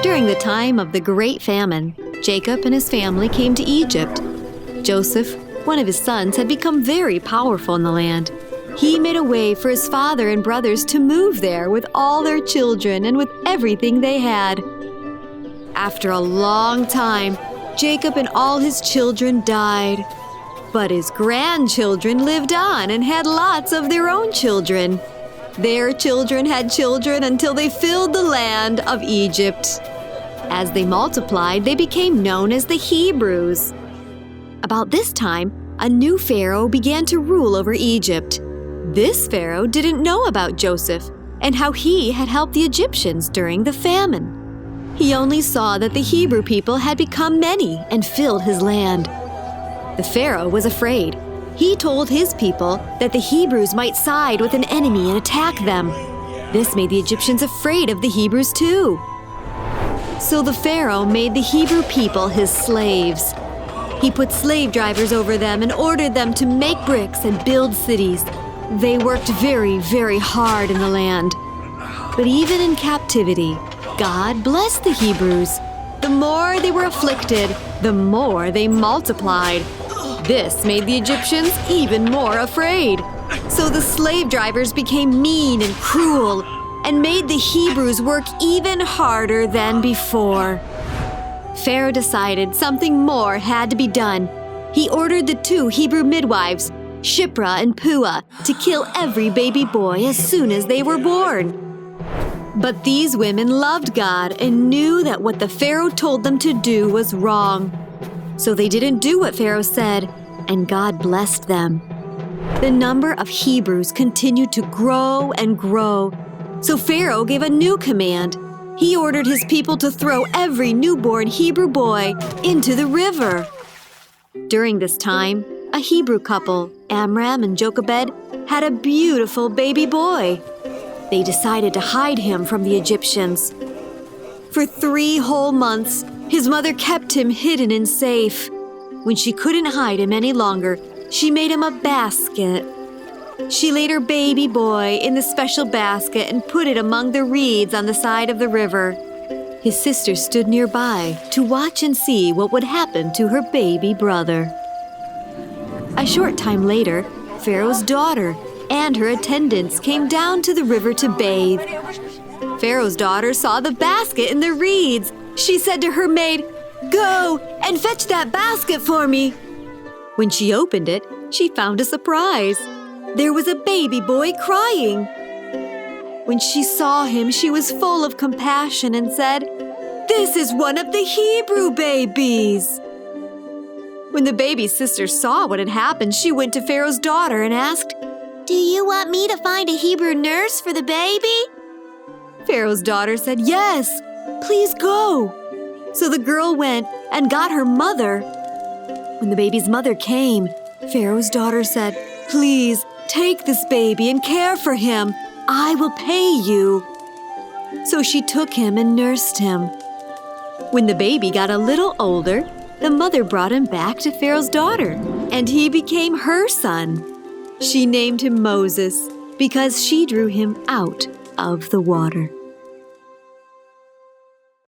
During the time of the Great Famine, Jacob and his family came to Egypt. Joseph, one of his sons, had become very powerful in the land. He made a way for his father and brothers to move there with all their children and with everything they had. After a long time, Jacob and all his children died. But his grandchildren lived on and had lots of their own children. Their children had children until they filled the land of Egypt. As they multiplied, they became known as the Hebrews. About this time, a new pharaoh began to rule over Egypt. This pharaoh didn't know about Joseph and how he had helped the Egyptians during the famine. He only saw that the Hebrew people had become many and filled his land. The pharaoh was afraid. He told his people that the Hebrews might side with an enemy and attack them. This made the Egyptians afraid of the Hebrews too. So the pharaoh made the Hebrew people his slaves. He put slave drivers over them and ordered them to make bricks and build cities. They worked very, very hard in the land. But even in captivity, God blessed the Hebrews. The more they were afflicted, the more they multiplied. This made the Egyptians even more afraid. So the slave drivers became mean and cruel and made the Hebrews work even harder than before. Pharaoh decided something more had to be done. He ordered the 2 Hebrew midwives, Shiphrah and Puah, to kill every baby boy as soon as they were born. But these women loved God and knew that what the Pharaoh told them to do was wrong. So they didn't do what Pharaoh said, and God blessed them. The number of Hebrews continued to grow and grow. So Pharaoh gave a new command. He ordered his people to throw every newborn Hebrew boy into the river. During this time, a Hebrew couple, Amram and Jochebed, had a beautiful baby boy. They decided to hide him from the Egyptians. For 3 whole months, his mother kept him hidden and safe. When she couldn't hide him any longer, she made him a basket. She laid her baby boy in the special basket and put it among the reeds on the side of the river. His sister stood nearby to watch and see what would happen to her baby brother. A short time later, Pharaoh's daughter and her attendants came down to the river to bathe. Pharaoh's daughter saw the basket in the reeds. She said to her maid, "Go and fetch that basket for me." When she opened it, she found a surprise. There was a baby boy crying. When she saw him, she was full of compassion and said, "This is one of the Hebrew babies." When the baby's sister saw what had happened, she went to Pharaoh's daughter and asked, "Do you want me to find a Hebrew nurse for the baby?" Pharaoh's daughter said, "Yes, please go." So the girl went and got her mother. When the baby's mother came, Pharaoh's daughter said, "Please take this baby and care for him. I will pay you." So she took him and nursed him. When the baby got a little older, the mother brought him back to Pharaoh's daughter, and he became her son. She named him Moses because she drew him out of the water.